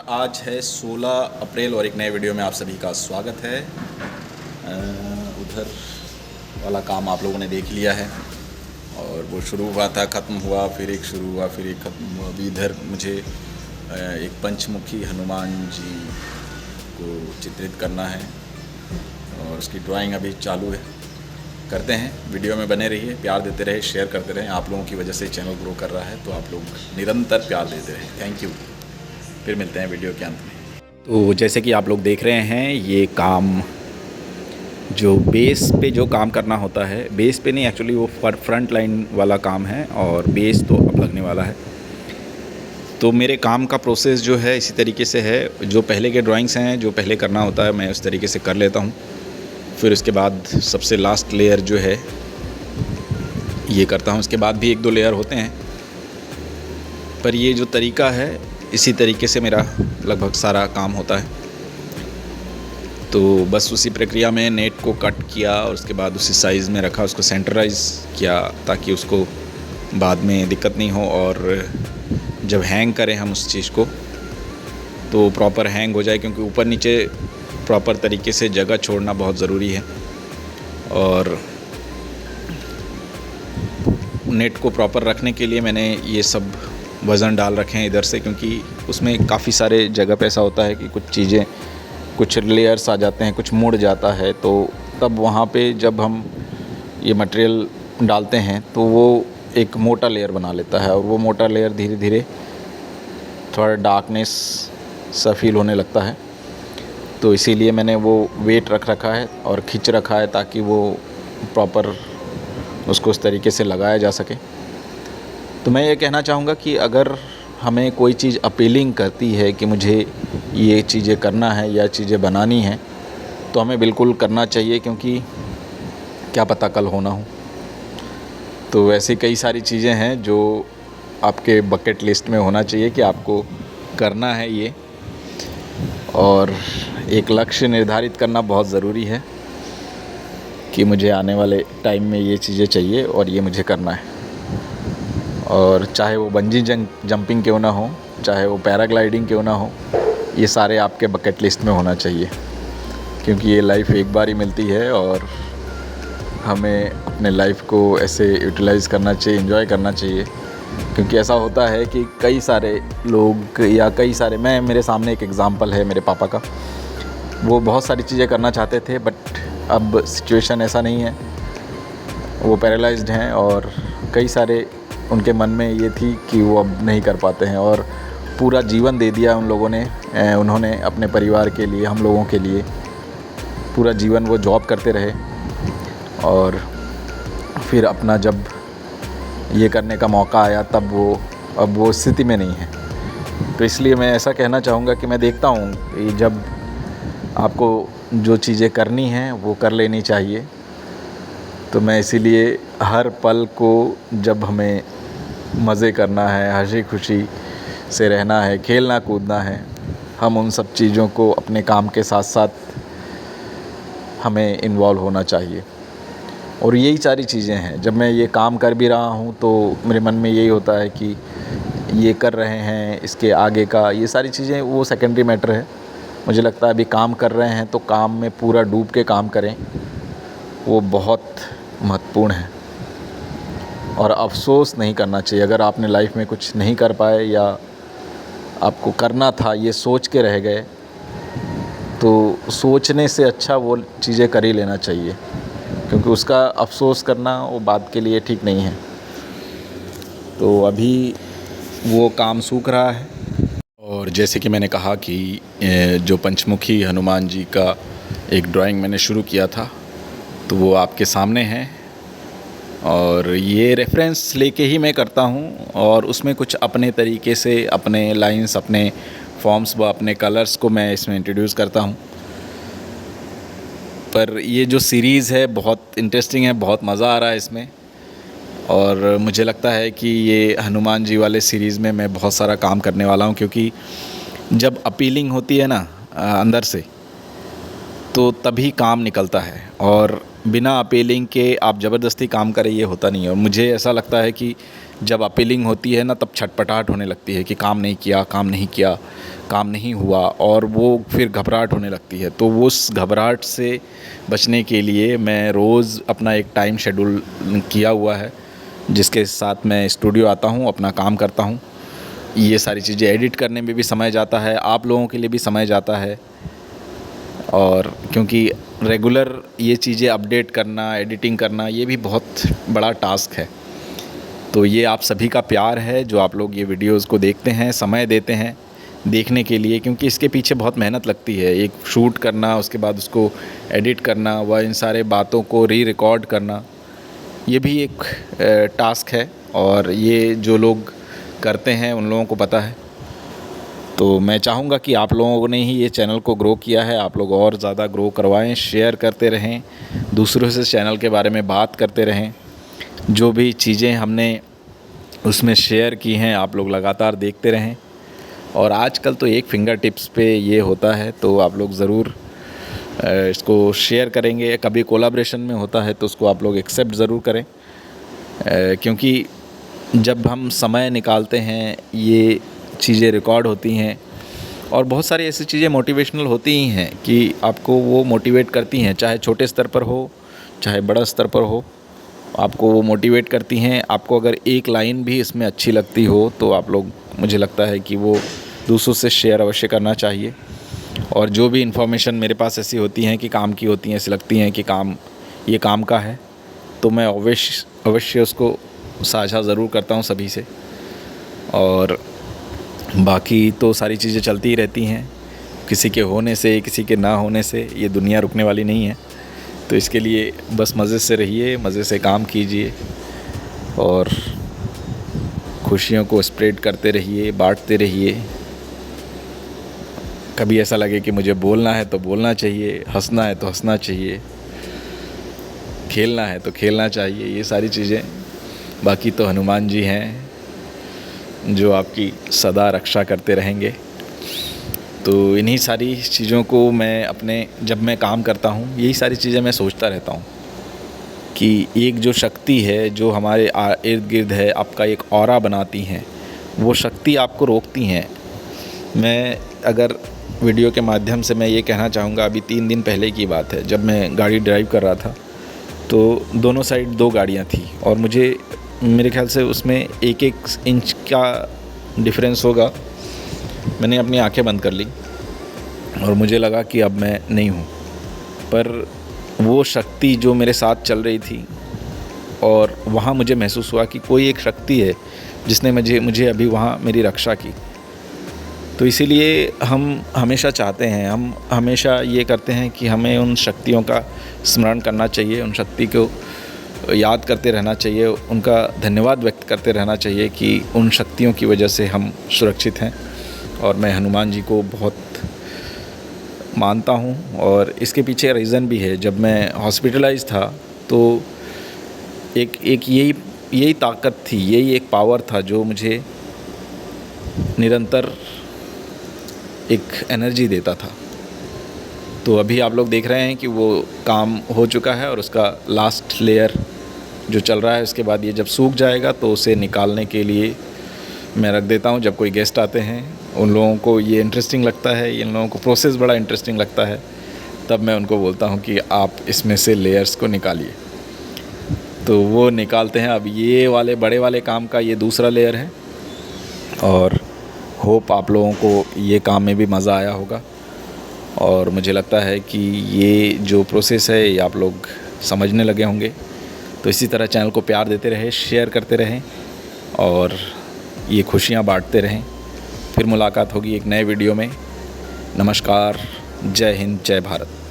आज है 16 अप्रैल और एक नए वीडियो में आप सभी का स्वागत है। उधर वाला काम आप लोगों ने देख लिया है और वो शुरू हुआ था, ख़त्म हुआ, फिर एक शुरू हुआ, फिर एक ख़त्म हुआ। अभी इधर मुझे एक पंचमुखी हनुमान जी को चित्रित करना है और उसकी ड्राइंग अभी चालू है। करते हैं, वीडियो में बने रहिए, प्यार देते रहे, शेयर करते रहें। आप लोगों की वजह से चैनल ग्रो कर रहा है, तो आप लोग निरंतर प्यार देते रहें। Thank you. फिर मिलते हैं वीडियो के अंत में। तो जैसे कि आप लोग देख रहे हैं, ये काम जो बेस पे जो काम करना होता है, बेस पे नहीं, एक्चुअली वो फ्रंट लाइन वाला काम है और बेस तो अब लगने वाला है। तो मेरे काम का प्रोसेस जो है इसी तरीके से है। जो पहले के ड्राइंग्स हैं, जो पहले करना होता है, मैं उस तरीके से कर लेता हूँ। फिर उसके बाद सबसे लास्ट लेयर जो है ये करता हूँ। उसके बाद भी एक दो लेयर होते हैं, पर ये जो तरीका है इसी तरीके से मेरा लगभग सारा काम होता है। तो बस उसी प्रक्रिया में नेट को कट किया और उसके बाद उसी साइज़ में रखा, उसको सेंटराइज़ किया ताकि उसको बाद में दिक्कत नहीं हो, और जब हैंग करें हम उस चीज़ को तो प्रॉपर हैंग हो जाए, क्योंकि ऊपर नीचे प्रॉपर तरीके से जगह छोड़ना बहुत ज़रूरी है। और नेट को प्रॉपर रखने के लिए मैंने ये सब वज़न डाल रखे हैं इधर से, क्योंकि उसमें काफ़ी सारे जगह पे ऐसा होता है कि कुछ चीज़ें, कुछ लेयर्स आ जाते हैं, कुछ मुड़ जाता है। तो तब वहाँ पे जब हम ये मटेरियल डालते हैं तो वो एक मोटा लेयर बना लेता है, और वो मोटा लेयर धीरे धीरे थोड़ा डार्कनेस सा फील होने लगता है। तो इसीलिए मैंने वो वेट रख रखा है और खींच रखा है ताकि वो प्रॉपर उसको उस तरीके से लगाया जा सके। तो मैं ये कहना चाहूँगा कि अगर हमें कोई चीज़ अपीलिंग करती है कि मुझे ये चीज़ें करना है या चीज़ें बनानी हैं, तो हमें बिल्कुल करना चाहिए, क्योंकि क्या पता कल होना हो। तो ऐसी कई सारी चीज़ें हैं जो आपके बकेट लिस्ट में होना चाहिए कि आपको करना है ये, और एक लक्ष्य निर्धारित करना बहुत ज़रूरी है कि मुझे आने वाले टाइम में ये चीज़ें चाहिए और ये मुझे करना है। और चाहे वो बंजी जंपिंग क्यों ना हो, चाहे वो पैराग्लाइडिंग क्यों ना हो, ये सारे आपके बकेट लिस्ट में होना चाहिए, क्योंकि ये लाइफ एक बार ही मिलती है और हमें अपने लाइफ को ऐसे यूटिलाइज़ करना चाहिए, एंजॉय करना चाहिए। क्योंकि ऐसा होता है कि कई सारे लोग या कई सारे, मेरे सामने एक एग्ज़ाम्पल है मेरे पापा का। वो बहुत सारी चीज़ें करना चाहते थे, बट अब सिचुएशन ऐसा नहीं है, वो पैरालाइज्ड हैं, और कई सारे उनके मन में ये थी कि वो अब नहीं कर पाते हैं, और पूरा जीवन दे दिया उन लोगों ने, उन्होंने अपने परिवार के लिए, हम लोगों के लिए पूरा जीवन वो जॉब करते रहे, और फिर अपना जब ये करने का मौका आया तब अब वो स्थिति में नहीं है। तो इसलिए मैं ऐसा कहना चाहूँगा कि मैं देखता हूँ कि जब आपको जो चीज़ें करनी हैं वो कर लेनी चाहिए। तो मैं इसीलिए हर पल को, जब हमें मज़े करना है, हंसी खुशी से रहना है, खेलना कूदना है, हम उन सब चीज़ों को अपने काम के साथ साथ हमें इन्वॉल्व होना चाहिए। और यही सारी चीज़ें हैं, जब मैं ये काम कर भी रहा हूँ तो मेरे मन में यही होता है कि ये कर रहे हैं, इसके आगे का ये सारी चीज़ें वो सेकेंडरी मैटर है। मुझे लगता है अभी काम कर रहे हैं तो काम में पूरा डूब के काम करें, वो बहुत महत्वपूर्ण है। और अफसोस नहीं करना चाहिए अगर आपने लाइफ में कुछ नहीं कर पाए या आपको करना था ये सोच के रह गए, तो सोचने से अच्छा वो चीज़ें कर ही लेना चाहिए, क्योंकि उसका अफसोस करना वो बात के लिए ठीक नहीं है। तो अभी वो काम सूख रहा है, और जैसे कि मैंने कहा कि जो पंचमुखी हनुमान जी का एक ड्राइंग मैंने शुरू किया था, तो वो आपके सामने है, और ये रेफरेंस लेके ही मैं करता हूँ, और उसमें कुछ अपने तरीके से, अपने लाइंस, अपने फॉर्म्स व अपने कलर्स को मैं इसमें इंट्रोड्यूस करता हूँ। पर ये जो सीरीज़ है बहुत इंटरेस्टिंग है, बहुत मज़ा आ रहा है इसमें, और मुझे लगता है कि ये हनुमान जी वाले सीरीज़ में मैं बहुत सारा काम करने वाला हूँ, क्योंकि जब अपीलिंग होती है ना अंदर से, तो तभी काम निकलता है। और बिना अपीलिंग के आप ज़बरदस्ती काम करें, ये होता नहीं है। और मुझे ऐसा लगता है कि जब अपीलिंग होती है ना, तब छटपटाहट होने लगती है कि काम नहीं किया, काम नहीं किया, काम नहीं हुआ, और वो फिर घबराहट होने लगती है। तो वो उस घबराहट से बचने के लिए मैं रोज़ अपना एक टाइम शेड्यूल किया हुआ है, जिसके साथ मैं स्टूडियो आता हूँ, अपना काम करता हूँ। ये सारी चीज़ें एडिट करने में भी समय जाता है, आप लोगों के लिए भी समय जाता है। और क्योंकि रेगुलर ये चीज़ें अपडेट करना, एडिटिंग करना, ये भी बहुत बड़ा टास्क है। तो ये आप सभी का प्यार है जो आप लोग ये वीडियोज़ को देखते हैं, समय देते हैं देखने के लिए, क्योंकि इसके पीछे बहुत मेहनत लगती है। एक शूट करना, उसके बाद उसको एडिट करना, व इन सारे बातों को रिकॉर्ड करना, ये भी एक टास्क है। और ये जो लोग करते हैं उन लोगों को पता है। तो मैं चाहूँगा कि आप लोगों ने ही ये चैनल को ग्रो किया है, आप लोग और ज़्यादा ग्रो करवाएं, शेयर करते रहें, दूसरों से चैनल के बारे में बात करते रहें। जो भी चीज़ें हमने उसमें शेयर की हैं, आप लोग लगातार देखते रहें। और आजकल तो एक फिंगर टिप्स पे ये होता है, तो आप लोग ज़रूर इसको शेयर करेंगे। कभी कोलैबोरेशन में होता है तो उसको आप लोग एक्सेप्ट ज़रूर करें, क्योंकि जब हम समय निकालते हैं, ये चीज़ें रिकॉर्ड होती हैं। और बहुत सारी ऐसी चीज़ें मोटिवेशनल होती ही हैं कि आपको वो मोटिवेट करती हैं, चाहे छोटे स्तर पर हो, चाहे बड़ा स्तर पर हो, आपको वो मोटिवेट करती हैं। आपको अगर एक लाइन भी इसमें अच्छी लगती हो तो आप लोग, मुझे लगता है कि वो दूसरों से शेयर अवश्य करना चाहिए। और जो भी इन्फॉर्मेशन मेरे पास ऐसी होती हैं कि काम की होती हैं, ऐसी लगती हैं कि ये काम का है, तो मैं अवश्य उसको साझा ज़रूर करता हूँ सभी से। और बाकी तो सारी चीज़ें चलती ही रहती हैं, किसी के होने से, किसी के ना होने से ये दुनिया रुकने वाली नहीं है। तो इसके लिए बस मज़े से रहिए, मज़े से काम कीजिए और खुशियों को स्प्रेड करते रहिए, बांटते रहिए। कभी ऐसा लगे कि मुझे बोलना है तो बोलना चाहिए, हंसना है तो हंसना चाहिए, खेलना है तो खेलना चाहिए, ये सारी चीज़ें। बाकी तो हनुमान जी हैं जो आपकी सदा रक्षा करते रहेंगे। तो इन्हीं सारी चीज़ों को मैं जब मैं काम करता हूँ, यही सारी चीज़ें मैं सोचता रहता हूँ कि एक जो शक्ति है जो हमारे इर्द गिर्द है, आपका एक ऑरा बनाती हैं, वो शक्ति आपको रोकती हैं। मैं अगर वीडियो के माध्यम से मैं ये कहना चाहूँगा, अभी 3 दिन पहले की बात है, जब मैं गाड़ी ड्राइव कर रहा था तो दोनों साइड 2 गाड़ियाँ थी और मेरे ख्याल से उसमें 1-1 इंच का डिफरेंस होगा। मैंने अपनी आंखें बंद कर ली और मुझे लगा कि अब मैं नहीं हूँ, पर वो शक्ति जो मेरे साथ चल रही थी, और वहाँ मुझे महसूस हुआ कि कोई एक शक्ति है जिसने मुझे अभी वहाँ मेरी रक्षा की। तो इसीलिए हम हमेशा चाहते हैं, हम हमेशा ये करते हैं कि हमें उन शक्तियों का स्मरण करना चाहिए, उन शक्ति को याद करते रहना चाहिए, उनका धन्यवाद व्यक्त करते रहना चाहिए कि उन शक्तियों की वजह से हम सुरक्षित हैं। और मैं हनुमान जी को बहुत मानता हूँ और इसके पीछे रीज़न भी है। जब मैं हॉस्पिटलाइज था तो एक यही ताकत थी, यही एक पावर था जो मुझे निरंतर एक एनर्जी देता था। तो अभी आप लोग देख रहे हैं कि वो काम हो चुका है और उसका लास्ट लेयर जो चल रहा है, उसके बाद ये जब सूख जाएगा तो उसे निकालने के लिए मैं रख देता हूँ। जब कोई गेस्ट आते हैं, उन लोगों को ये इंटरेस्टिंग लगता है, इन लोगों को प्रोसेस बड़ा इंटरेस्टिंग लगता है, तब मैं उनको बोलता हूँ कि आप इसमें से लेयर्स को निकालिए। तो वो निकालते हैं। अब ये वाले बड़े वाले काम का ये दूसरा लेयर है और होप आप लोगों को ये काम में भी मज़ा आया होगा। और मुझे लगता है कि ये जो प्रोसेस है ये आप लोग समझने लगे होंगे। तो इसी तरह चैनल को प्यार देते रहें, शेयर करते रहें और ये खुशियाँ बांटते रहें। फिर मुलाकात होगी एक नए वीडियो में। नमस्कार, जय हिंद, जय भारत।